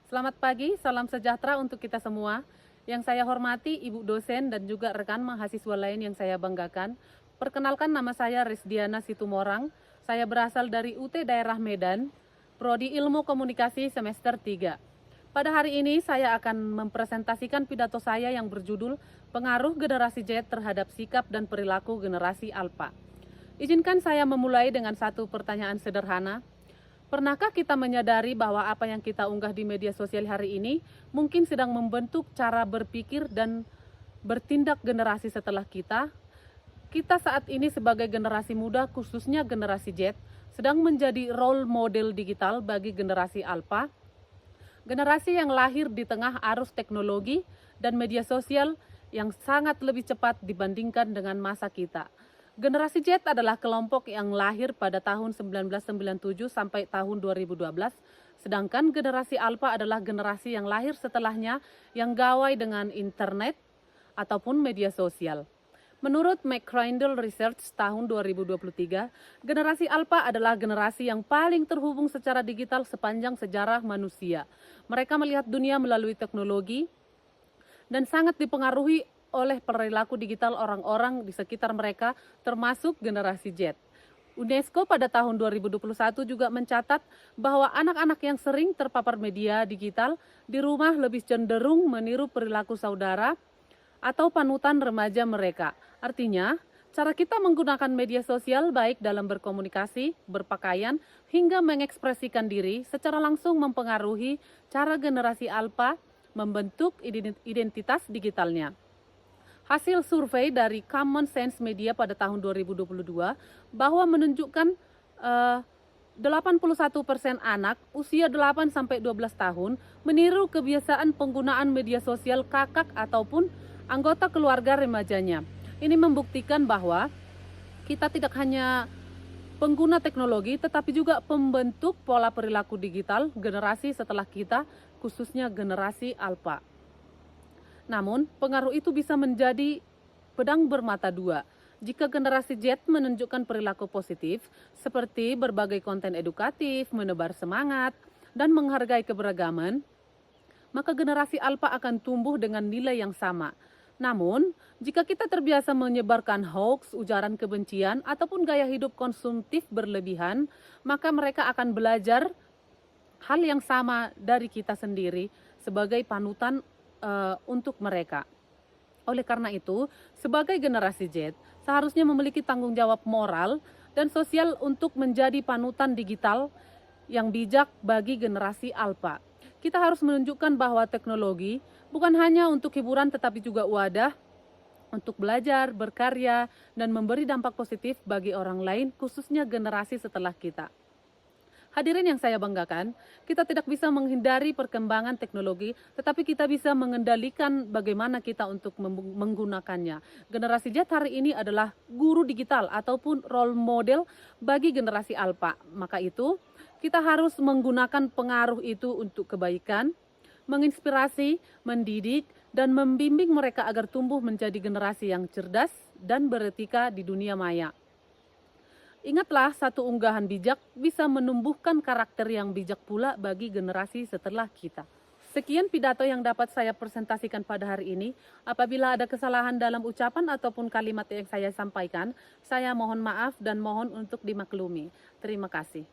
Selamat pagi, salam sejahtera untuk kita semua. Yang saya hormati Ibu dosen dan juga rekan mahasiswa lain yang saya banggakan. Perkenalkan, nama saya Risdiana Situmorang. Saya berasal dari UT Daerah Medan, Prodi Ilmu Komunikasi semester 3. Pada hari ini saya akan mempresentasikan pidato saya yang berjudul Pengaruh Generasi Z terhadap Sikap dan Perilaku Generasi Alpha. Izinkan saya memulai dengan satu pertanyaan sederhana. Pernahkah kita menyadari bahwa apa yang kita unggah di media sosial hari ini mungkin sedang membentuk cara berpikir dan bertindak generasi setelah kita? Kita saat ini sebagai generasi muda, khususnya generasi Z, sedang menjadi role model digital bagi generasi Alpha, generasi yang lahir di tengah arus teknologi dan media sosial yang sangat lebih cepat dibandingkan dengan masa kita. Generasi Z adalah kelompok yang lahir pada tahun 1997 sampai tahun 2012, sedangkan generasi Alpha adalah generasi yang lahir setelahnya yang gawai dengan internet ataupun media sosial. Menurut McCrindle Research tahun 2023, generasi Alpha adalah generasi yang paling terhubung secara digital sepanjang sejarah manusia. Mereka melihat dunia melalui teknologi dan sangat dipengaruhi oleh perilaku digital orang-orang di sekitar mereka, termasuk generasi Z. UNESCO pada tahun 2021 juga mencatat bahwa anak-anak yang sering terpapar media digital di rumah lebih cenderung meniru perilaku saudara atau panutan remaja mereka. Artinya, cara kita menggunakan media sosial baik dalam berkomunikasi, berpakaian, hingga mengekspresikan diri secara langsung mempengaruhi cara generasi Alpha membentuk identitas digitalnya. Hasil survei dari Common Sense Media pada tahun 2022 bahwa menunjukkan 81% anak usia 8-12 tahun meniru kebiasaan penggunaan media sosial kakak ataupun anggota keluarga remajanya. Ini membuktikan bahwa kita tidak hanya pengguna teknologi tetapi juga pembentuk pola perilaku digital generasi setelah kita, khususnya generasi Alpha. Namun, pengaruh itu bisa menjadi pedang bermata dua. Jika generasi Z menunjukkan perilaku positif, seperti berbagai konten edukatif, menebar semangat, dan menghargai keberagaman, maka generasi Alpha akan tumbuh dengan nilai yang sama. Namun, jika kita terbiasa menyebarkan hoax, ujaran kebencian, ataupun gaya hidup konsumtif berlebihan, maka mereka akan belajar hal yang sama dari kita sendiri sebagai panutan untuk mereka. Oleh karena itu, sebagai generasi Z, seharusnya memiliki tanggung jawab moral dan sosial untuk menjadi panutan digital yang bijak bagi generasi Alpha. Kita harus menunjukkan bahwa teknologi bukan hanya untuk hiburan tetapi juga wadah untuk belajar, berkarya, dan memberi dampak positif bagi orang lain, khususnya generasi setelah kita. Hadirin yang saya banggakan, kita tidak bisa menghindari perkembangan teknologi, tetapi kita bisa mengendalikan bagaimana kita untuk menggunakannya. Generasi Z hari ini adalah guru digital ataupun role model bagi generasi Alpha. Maka itu, kita harus menggunakan pengaruh itu untuk kebaikan, menginspirasi, mendidik, dan membimbing mereka agar tumbuh menjadi generasi yang cerdas dan beretika di dunia maya. Ingatlah, satu unggahan bijak bisa menumbuhkan karakter yang bijak pula bagi generasi setelah kita. Sekian pidato yang dapat saya presentasikan pada hari ini. Apabila ada kesalahan dalam ucapan ataupun kalimat yang saya sampaikan, saya mohon maaf dan mohon untuk dimaklumi. Terima kasih.